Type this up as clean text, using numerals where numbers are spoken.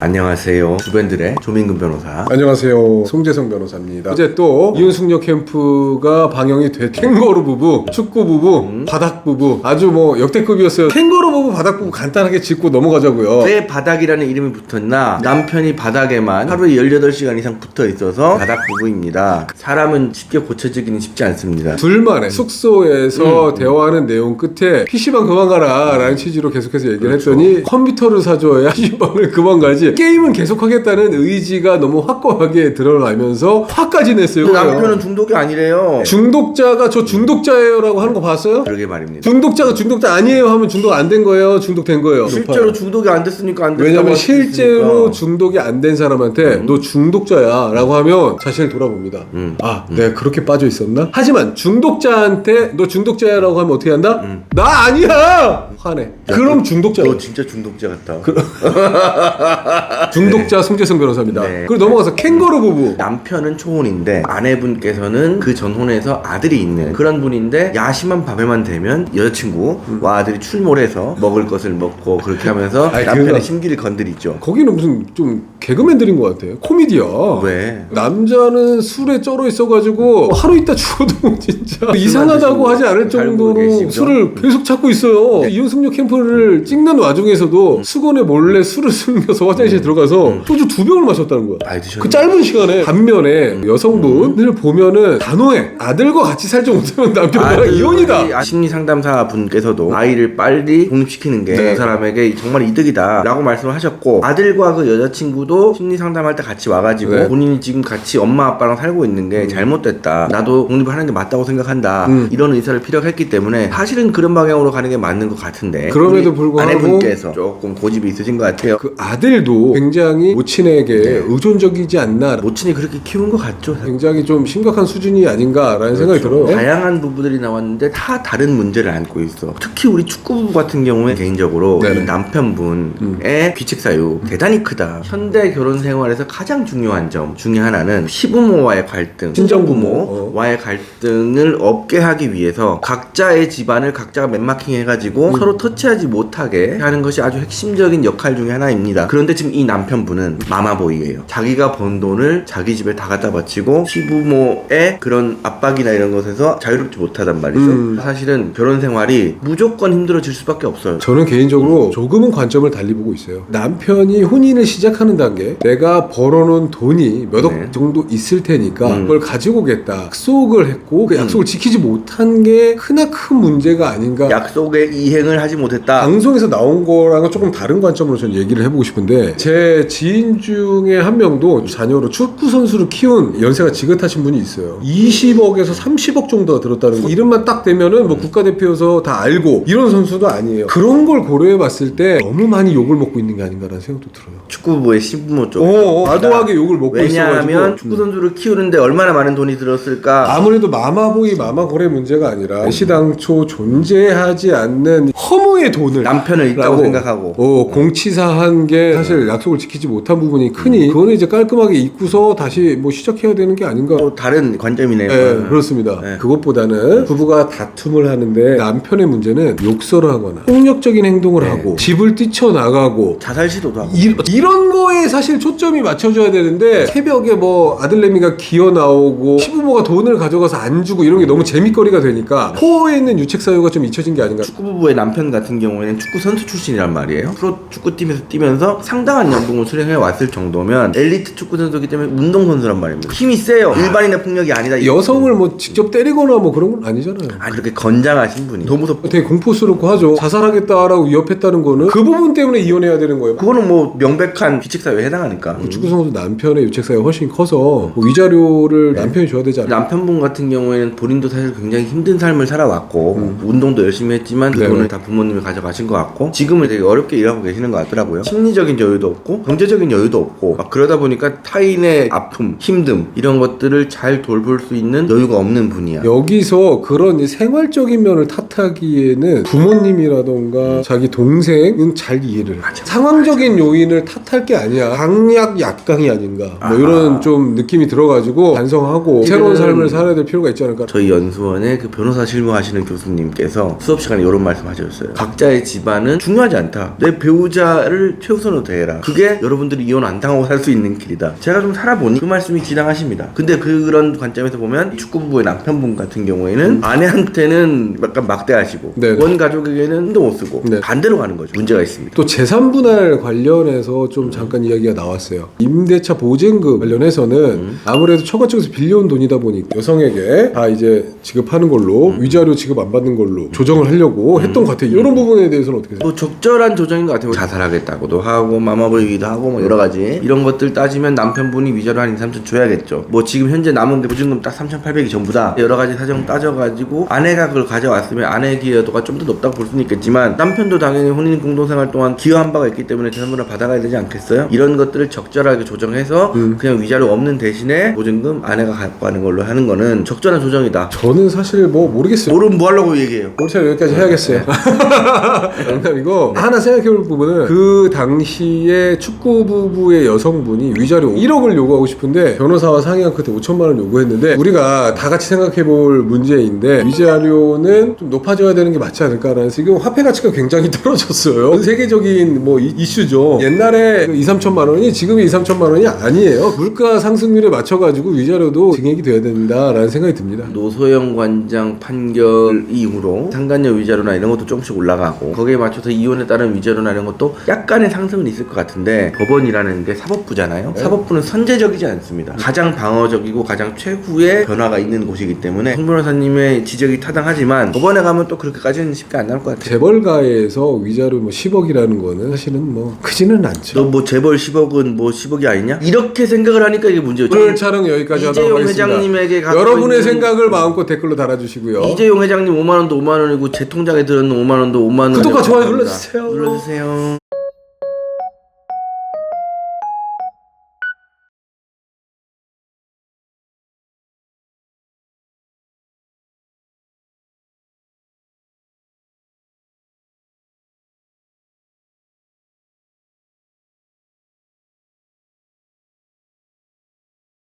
안녕하세요. 주변들의 조민근 변호사. 안녕하세요. 송재성 변호사입니다. 이제 또 이윤숙녀 캠프가 방영이 돼. 캥거루 부부, 축구 부부, 바닥 부부 아주 뭐 역대급이었어요. 캥거루 부부, 바닥 부부 간단하게 짚고 넘어가자고요. 왜 바닥이라는 이름이 붙었나? 남편이 바닥에만 하루에 18시간 이상 붙어 있어서 바닥 부부입니다. 사람은 쉽게 고쳐지기는 쉽지 않습니다. 둘만의 숙소에서 대화하는 내용 끝에 PC방 그만 가라 라는 취지로 계속해서 얘기를 했더니 컴퓨터를 사줘야 PC방을 그만 가지, 게임은 계속하겠다는 의지가 너무 확고하게 드러나면서 화까지 냈어요. 그 남편은 중독이 아니래요. 중독자가 저 중독자예요 라고 하는 거 봤어요? 그러게 말입니다. 중독자가 중독자 아니에요 하면 중독 안 된 거예요? 중독된 거예요? 실제로 중독이 안 됐으니까 안 됐다고 왜냐면 할 수 실제로 있으니까. 중독이 안 된 사람한테 너 중독자야 라고 하면 자신을 돌아봅니다. 내가 그렇게 빠져 있었나? 하지만 중독자한테 너 중독자야 라고 하면 어떻게 한다? 나 아니야! 화내. 그럼 중독자야. 너 진짜 중독자 같다. 중독자 송재성 변호사입니다. 네. 그리고 넘어가서 캥거루 부부. 남편은 초혼인데 아내분께서는 그 전혼에서 아들이 있는 그런 분인데 야심한 밤에만 되면 여자친구와 아들이 출몰해서 먹을 것을 먹고 그렇게 하면서 아니, 남편의 그거- 심기를 건드리죠. 거기는 무슨 좀 개그맨들인 것 같아요. 코미디야. 왜? 남자는 술에 쩔어 있어가지고 하루 있다 죽어도 진짜 이상하다고 하지 않을 잘 정도로 모르겠죠? 술을 계속 찾고 있어요. 이윤숙녀 캠프를 찍는 와중에서도 수건에 몰래 술을 숨겨서 화장실에 들어가서 소주 2병을 마셨다는 거야. 많이 드셨네. 그 짧은 시간에. 반면에 여성분을 보면은 단호해. 아들과 같이 살지 못하면 남편이랑 이혼이다. 심리 상담사 분께서도 아이를 빨리 독립시키는 게 그 사람에게 정말 이득이다 라고 말씀을 하셨고, 아들과 그 여자친구도 심리 상담할 때 같이 와가지고 본인이 지금 같이 엄마 아빠랑 살고 있는 게 잘못됐다, 나도 독립을 하는 게 맞다고 생각한다, 이런 의사를 피력했기 때문에 사실은 그런 방향으로 가는 게 맞는 것 같은데, 그럼에도 우리 불구하고 아내분께서 조금 고집이 있으신 것 같아요. 그 아들도 굉장히 모친에게 의존적이지 않나. 모친이 그렇게 키운 것 같죠. 굉장히 좀 심각한 수준이 아닌가라는 생각이 들어요. 다양한 부부들이 나왔는데 다 다른 문제를 안고 있어. 특히 우리 축구부부 같은 경우에 개인적으로 네네. 이 남편분의 귀책 사유 대단히 크다. 현대 결혼 생활에서 가장 중요한 점 중에 하나는 시부모와의 갈등, 친정부모와의 갈등을 없게 하기 위해서 각자의 집안을 각자가 맨마킹 해가지고 서로 터치하지 못하게 하는 것이 아주 핵심적인 역할 중에 하나입니다. 그런데 지금 이 남편분은 마마보이예요. 자기가 번 돈을 자기 집에 다 갖다 바치고 시부모의 그런 압박이나 이런 것에서 자유롭지 못하단 말이죠. 사실은 결혼 생활이 무조건 힘들어질 수밖에 없어요. 저는 개인적으로 조금은 관점을 달리 보고 있어요. 남편이 혼인을 시작하는 단계, 내가 벌어놓은 돈이 몇 억 정도 있을 테니까 그걸 가지고 오겠다 약속을 했고, 그 약속을 지키지 못한 게 크나큰 문제가 아닌가. 약속에 이행을 하지 못했다. 방송에서 나온 거랑은 조금 다른 관점으로 저는 얘기를 해보고 싶은데, 제 지인 중에 한 명도 자녀로 축구 선수를 키운 연세가 지긋하신 분이 있어요. 20억에서 30억 정도가 들었다는 거. 이름만 딱 되면은 뭐 국가대표여서 다 알고 이런 선수도 아니에요. 그런 걸 고려해봤을 때 너무 많이 욕을 먹고 있는 게 아닌가라는 생각도 들어요. 축구부의 시부모 쪽. 과도하게 욕을 먹고 왜냐하면 있어가지고. 축구 선수를 키우는데 얼마나 많은 돈이 들었을까. 아무래도 마마보이 마마거래 문제가 아니라 시당초 존재하지 않는 허무의 돈을 남편을 있다고 생각하고 공치사한 게 사실 약속을 지키지 못한 부분이 크니 그거는 이제 깔끔하게 잊고서 다시 뭐 시작해야 되는 게 아닌가. 또 다른 관점이네요. 네, 그렇습니다. 그것보다는 부부가 다툼을 하는데 남편의 문제는 욕설을 하거나 폭력적인 행동을 하고 집을 뛰쳐나가고 자살 시도도 하고. 이런 거에 사실 초점이 맞춰져야 되는데, 새벽에 뭐 아들내미가 기어 나오고 시부모가 돈을 가져가서 안 주고 이런 게 너무 재밌거리가 되니까 코어에 있는 유책 사유가 좀 잊혀진 게 아닌가. 축구부부의 남편 같은 경우에는 축구 선수 출신이란 말이에요. 프로 축구팀에서 뛰면서 상당한 연봉을 수령해 왔을 정도면 엘리트 축구 선수이기 때문에 운동 선수란 말입니다. 힘이 세요. 일반인의 폭력이 아니다. 여성을 뭐 직접 때리거나 뭐 그런 건 아니잖아요. 아, 그렇게 건장하신 분이 더 무섭고. 되게 공포스럽고 하죠. 자살하겠다라고 위협했다는 거는 그 부분 때문에 이혼해야 되는 거예요. 그거는 뭐 명백한 귀책 사유에 해당하니까. 축구 선수 남편의 유책 사유가 훨씬 커서 뭐 위자료를 남편이 줘야 되지 않나. 남편분 같은 경우에는 본인도 사실 굉장히 힘든 삶을 살아왔고 운동도 열심히 했지만 그 네네. 돈을 다 부모님이 가져가신 것 같고 지금은 되게 어렵게 일하고 계시는 것 같더라고요. 심리적인 여유도 없고 경제적인 여유도 없고 막 그러다 보니까 타인의 아픔, 힘듦 이런 것들을 잘 돌볼 수 있는 여유가 없는 분이야. 여기서 그런 이 생활적인 면을 탓하기에는 부모님이라던가 자기 동생은 잘 이해를 해. 상황적인 요인을 탓할 게 아니야. 강약 약강이 아닌가. 뭐 이런 좀 느낌이 들어가지고 반성하고 새로운 삶을 살아야 될 필요가 있지 않을까. 저희 연수원에 그 변호사 실무하시는 교수님께서 수업 시간에 이런 말씀 하셨어요. 있어요. 각자의 집안은 중요하지 않다. 내 배우자를 최우선으로 대해라. 그게 여러분들이 이혼 안 당하고 살 수 있는 길이다. 제가 좀 살아보니 그 말씀이 지당하십니다. 근데 그런 관점에서 보면 축구부부의 남편분 같은 경우에는 아내한테는 약간 막대하시고 네네. 원 가족에게는 힘도 못 쓰고 네. 반대로 가는 거죠. 문제가 있습니다. 또 재산 분할 관련해서 좀 잠깐 이야기가 나왔어요. 임대차 보증금 관련해서는 아무래도 처가 쪽에서 빌려온 돈이다 보니까 여성에게 다 이제 지급하는 걸로 위자료 지급 안 받는 걸로 조정을 하려고 했던 것 같아요. 이런 부분에 대해서는 어떻게 생각하세요? 뭐 적절한 조정인 것 같아요. 자살하겠다고도 하고 마마보이기도 하고 뭐 여러 가지 이런 것들 따지면 남편분이 위자료 한 2, 3천 줘야겠죠. 뭐 지금 현재 남은 게 보증금 딱 3,800이 전부다. 여러 가지 사정 따져가지고 아내가 그걸 가져왔으면 아내의 기여도가 좀 더 높다고 볼 수는 있겠지만 남편도 당연히 혼인 공동생활 동안 기여한 바가 있기 때문에 재산분할 받아가야 되지 않겠어요? 이런 것들을 적절하게 조정해서 그냥 위자료 없는 대신에 보증금 아내가 갖고 가는 걸로 하는 거는 적절한 조정이다. 저는 사실 뭐 모르겠어요. 모르면 뭐 하려고 얘기해요. 오늘 제가 여기까지 해야겠어요. 농담이고 하나 생각해볼 부분은 그 당시에 축구 부부의 여성분이 위자료 1억을 요구하고 싶은데 변호사와 상의한 끝에 5천만 원 요구했는데 우리가 다 같이 생각해볼 문제인데 위자료는 좀 높아져야 되는 게 맞지 않을까라는 지금 화폐 가치가 굉장히 떨어졌어요. 전 세계적인 뭐 이슈죠. 옛날에 2, 3천만 원이 지금의 2, 3천만 원이 아니에요. 물가 상승률에 맞춰가지고 위자료도 증액이 돼야 된다라는 생각이 듭니다. 노소영 관장 판결 이후로 상간녀 위자료나 이런 것도 조금씩 올라가고 거기에 맞춰서 이혼에 따른 위자료나 이런 것도 약간의 상승은 있을 것 같은데 법원이라는 게 사법부잖아요. 네. 사법부는 선제적이지 않습니다. 가장 방어적이고 가장 최후의 변화가 있는 곳이기 때문에 송 변호사님의 지적이 타당하지만 법원에 가면 또 그렇게까지는 쉽게 안 나올 것 같아요. 재벌가에서 위자료 뭐 10억이라는 거는 사실은 뭐 크지는 않죠. 너 뭐 재벌 10억은 뭐 10억이 아니냐? 이렇게 생각을 하니까 이게 문제죠. 오늘 촬영 여기까지 하도록 이재용 하겠습니다. 회장님에게 갖고 여러분의 있는 생각을 마음껏 댓글로 달아주시고요. 이재용 회장님 5만 원도 5만 원이고 제 통장에 들어있는 5만 원도 5만 원. 구독과 좋아요 눌러주세요. 눌러주세요.